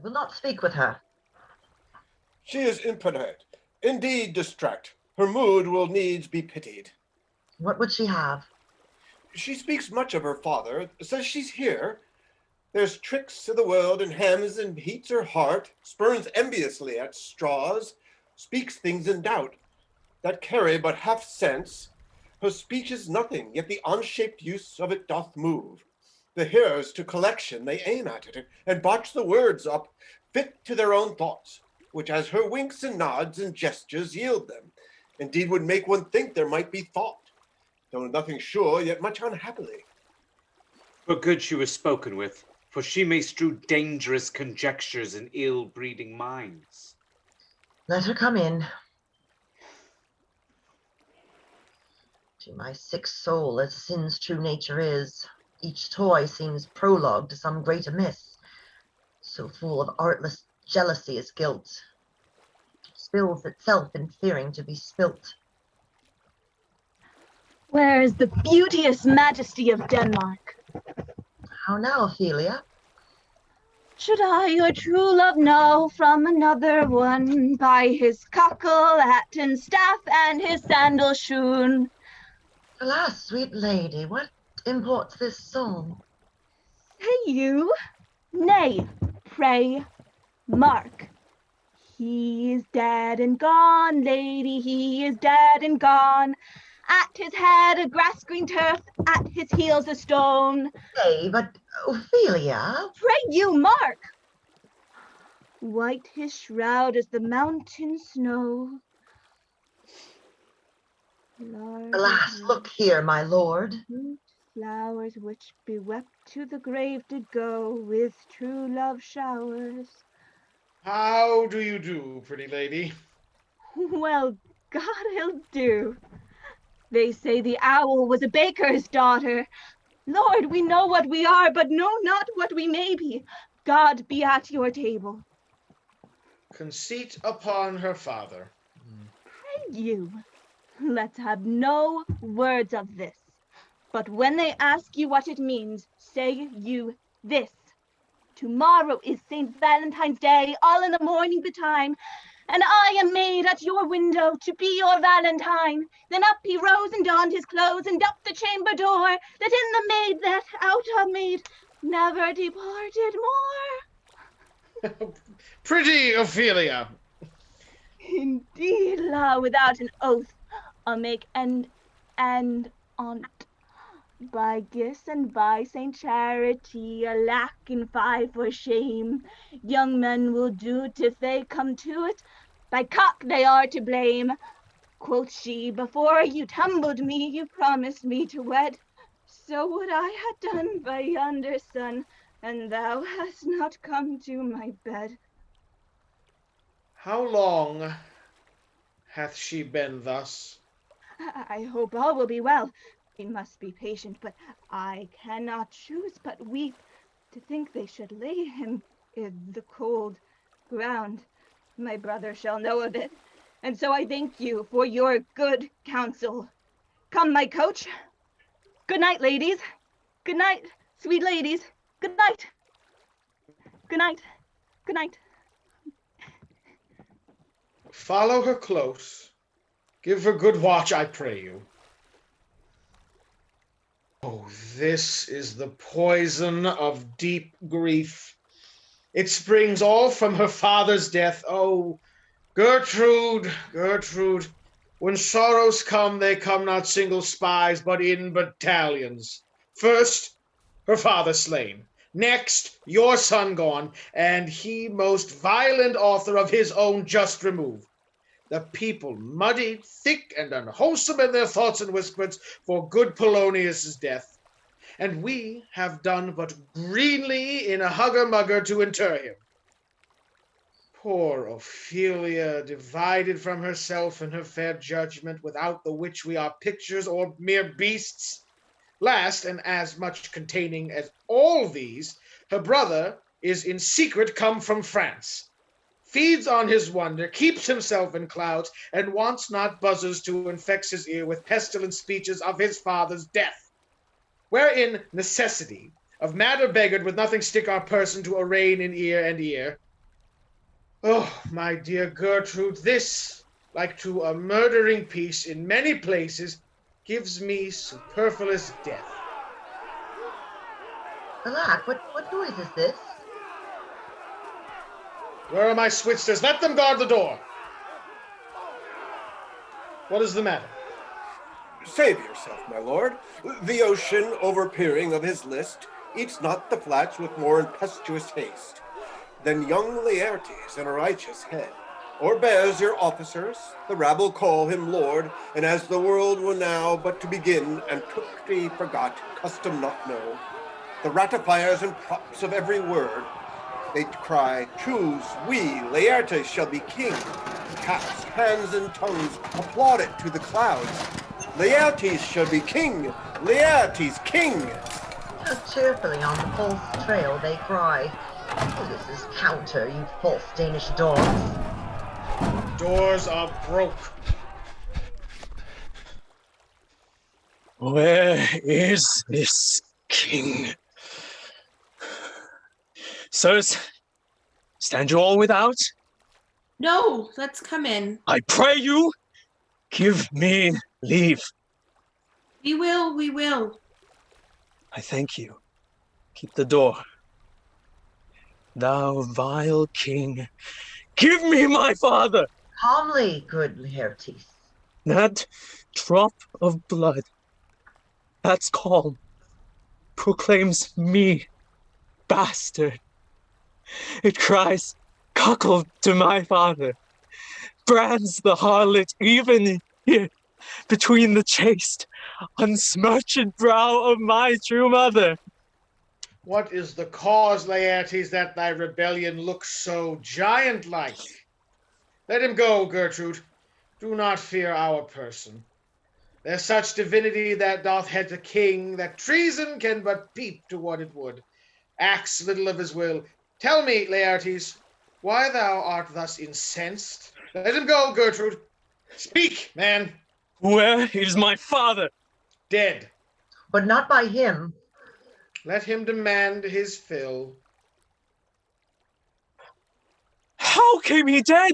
will not speak with her. She is impotent, indeed distract. Her mood will needs be pitied. What would she have? She speaks much of her father, says she's here. There's tricks to the world and hems and heats her heart, spurns enviously at straws, speaks things in doubt, that carry but half sense. Her speech is nothing, yet the unshaped use of it doth move. The hearers to collection they aim at it, and botch the words up, fit to their own thoughts, which as her winks and nods and gestures yield them, indeed would make one think there might be thought, though nothing sure, yet much unhappily. For good she was spoken with, for she may strew dangerous conjectures in ill-breeding minds. Let her come in. To my sick soul, as sin's true nature is, each toy seems prologue to some great amiss, so full of artless jealousy is guilt, spills itself in fearing to be spilt. Where is the beauteous majesty of Denmark? How now, Ophelia? Should I your true love know from another one by his cockle, hat, and staff, and his sandal shoon? Alas, sweet lady, what imports this song? Say you? Nay, pray, mark. He is dead and gone, lady, he is dead and gone. At his head a grass-green turf, at his heels a stone. Nay, but Ophelia? Pray you, mark. White his shroud as the mountain snow. Alas, look here, my lord. Flowers which bewept to the grave did go with true love showers. How do you do, pretty lady? Well, God he'll do. They say the owl was a baker's daughter. Lord, we know what we are, but know not what we may be. God be at your table. Conceit upon her father. Pray you, let's have no words of this. But when they ask you what it means, say you this. Tomorrow is St. Valentine's Day, all in the morning betime, and I am made at your window to be your Valentine. Then up he rose and donned his clothes, and up the chamber door, that in the maid that out of maid never departed more. Pretty Ophelia. Indeed, la, without an oath, I'll make end on't. By Gis and by Saint Charity, alack and fie for shame. Young men will do't if they come to it. By cock they are to blame. Quoth she, before you tumbled me, you promised me to wed. So would I had done by yonder sun, and thou hast not come to my bed. How long hath she been thus? I hope all will be well. We must be patient, but I cannot choose but weep to think they should lay him in the cold ground. My brother shall know of it, and so I thank you for your good counsel. Come, my coach. Good night, ladies. Good night, sweet ladies. Good night. Good night. Good night. Follow her close. Give her good watch, I pray you. Oh, this is the poison of deep grief. It springs all from her father's death. Oh, Gertrude, Gertrude, when sorrows come, they come not single spies, but in battalions. First, her father slain. Next, your son gone, and he most violent author of his own just remove. The people muddied, thick, and unwholesome in their thoughts and whispers for good Polonius' death. And we have done but greenly in a hugger-mugger to inter him. Poor Ophelia, divided from herself and her fair judgment, without the which we are pictures or mere beasts. Last, and as much containing as all these, her brother is in secret come from France, feeds on his wonder, keeps himself in clouds, and wants not buzzers to infect his ear with pestilent speeches of his father's death. Wherein necessity, of matter beggared with nothing stick our person to arraign in ear and ear, Oh, my dear Gertrude, this, like to a murdering piece in many places, gives me superfluous death. Alack, what noise is this? Where are my Switzers? Let them guard the door. What is the matter? Save yourself, my lord. The ocean, overpeering of his list, eats not the flats with more impetuous haste than young Laertes in a righteous head. Or bears your officers, the rabble call him lord, and as the world were now but to begin, and took be forgot, custom not know, the ratifiers and props of every word, they cry, choose, we, Laertes, shall be king. Caps, hands, and tongues applaud it to the clouds. Laertes shall be king! Laertes king! How cheerfully on the false trail they cry. This is counter, you false Danish dogs. Doors are broke. Where is this king? Sirs, stand you all without? No, let's come in. I pray you, give me leave. We will, we will. I thank you. Keep the door. Thou vile king, give me my father! Calmly, good Laertes. That drop of blood, that's calm, proclaims me bastard. It cries, cuckold to my father, brands the harlot even here, between the chaste, unsmirched brow of my true mother. What is the cause, Laertes, that thy rebellion looks so giant-like? Let him go, Gertrude. Do not fear our person. There's such divinity that doth head a king, that treason can but peep to what it would. Acts little of his will. Tell me, Laertes, why thou art thus incensed? Let him go, Gertrude. Speak, man. Where is my father? Dead. But not by him. Let him demand his fill. How came he dead?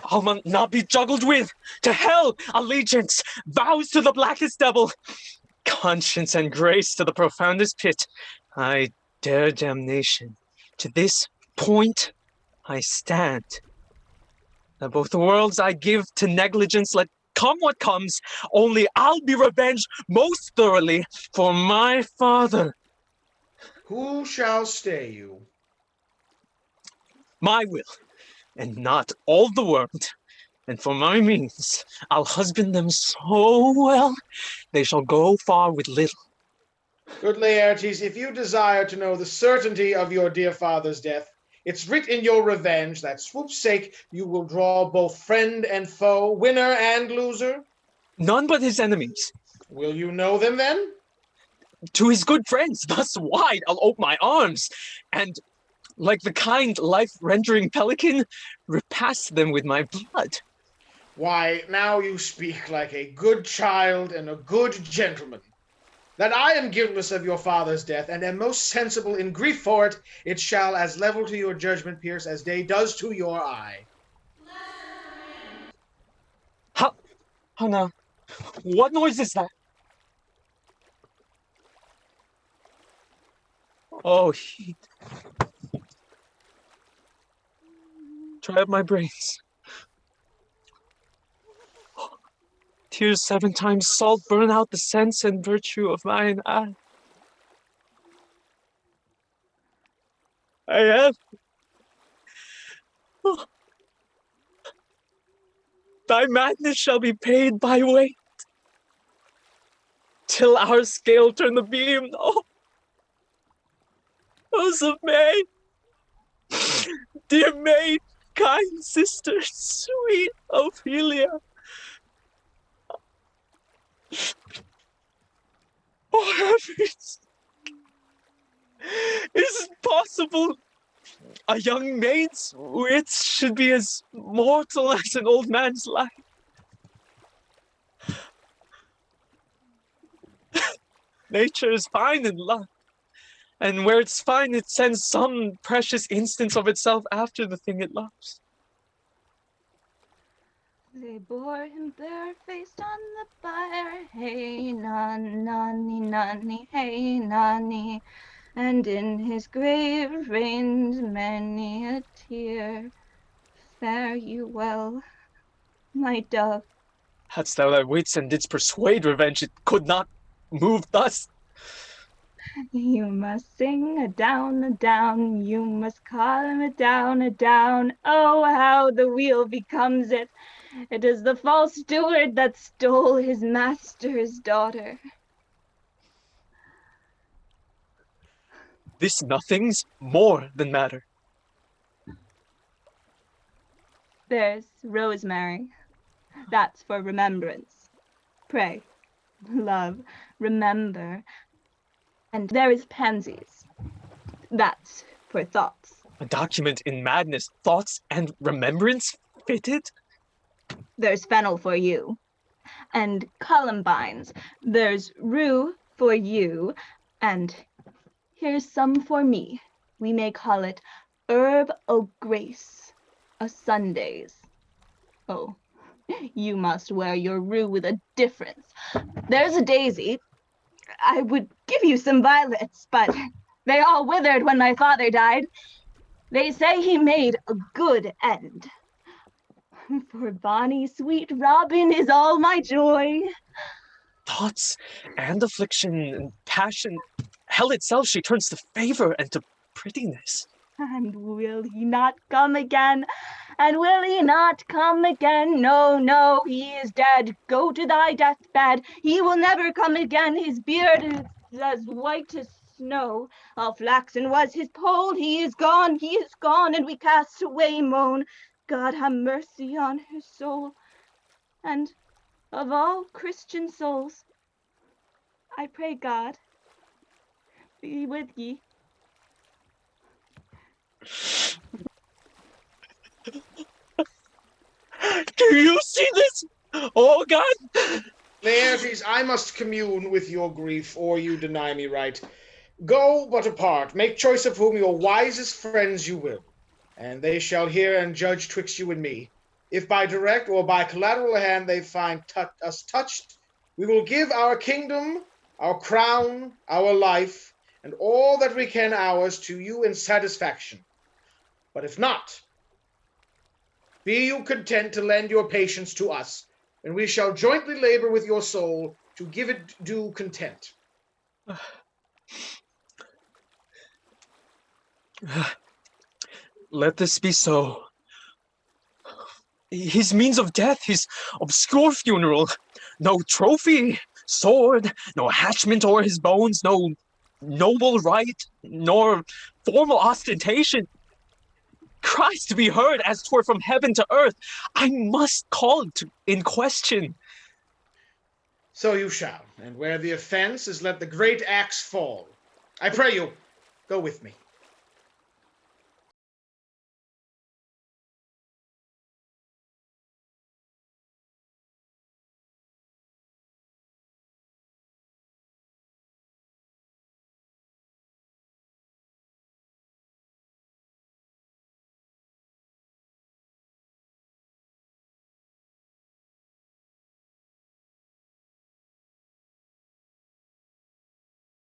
I'll not be juggled with. To hell, allegiance, vows to the blackest devil, conscience and grace to the profoundest pit. I dare damnation. To this point I stand. Now both the worlds I give to negligence, let come what comes, only I'll be revenged most thoroughly for my father. Who shall stay you? My will, and not all the world. And for my means, I'll husband them so well, they shall go far with little. Good Laertes, if you desire to know the certainty of your dear father's death, it's writ in your revenge that swoop's sake you will draw both friend and foe, winner and loser. None but his enemies. Will you know them then? To his good friends, thus wide I'll ope my arms, and, like the kind life-rendering pelican, repast them with my blood. Why, now you speak like a good child and a good gentleman. That I am guiltless of your father's death, and am most sensible in grief for it, it shall as level to your judgment pierce as day does to your eye. How now? What noise is that? Oh, heat. Dry up my brains. Tears 7 times salt burn out the sense and virtue of mine eye. I have. Oh. Thy madness shall be paid by weight, till our scale turn the beam. Oh, rose of May, dear maid, kind sister, sweet Ophelia. Oh, heavens! Is it possible a young maid's wit should be as mortal as an old man's life? Nature is fine in love, And where it's fine, it sends some precious instance of itself after the thing it loves. They bore him barefaced on the bier, hey nanny, nanny, hey nanny, and in his grave rained many a tear. Fare you well, my dove. Hadst thou thy wits and didst persuade revenge, it could not move thus. You must sing a down, you must call him a down. Oh, how the wheel becomes it. It is the false steward that stole his master's daughter. This nothing's more than matter. There's rosemary. That's for remembrance. Pray, love, remember. And there is pansies. That's for thoughts. A document in madness, thoughts and remembrance fitted? There's fennel for you. And columbines. There's rue for you. And here's some for me. We may call it herb o' grace, a Sundays. Oh, you must wear your rue with a difference. There's a daisy. I would give you some violets, but they all withered when my father died. They say he made a good end. For bonny sweet Robin is all my joy. Thoughts and affliction and passion, hell itself she turns to favor and to prettiness. And will he not come again? And will he not come again? No, no, he is dead. Go to thy deathbed. He will never come again. His beard is as white as snow. All flaxen was his poll. He is gone, and we cast away moan. God have mercy on his soul. And of all Christian souls, I pray God be with ye. Do you see this? Oh God! Laertes, I must commune with your grief, or you deny me right. Go but apart, make choice of whom your wisest friends you will, and they shall hear and judge twixt you and me. If by direct or by collateral hand they find us touched, we will give our kingdom, our crown, our life, and all that we can ours to you in satisfaction. But if not, be you content to lend your patience to us, and we shall jointly labor with your soul to give it due content. Let this be so. His means of death, his obscure funeral, no trophy, sword, no hatchment o'er his bones, no noble rite, nor formal ostentation. Cries to be heard as 'twere from heaven to earth. I must call it in question. So you shall, and where the offense is, let the great axe fall. I pray you, go with me.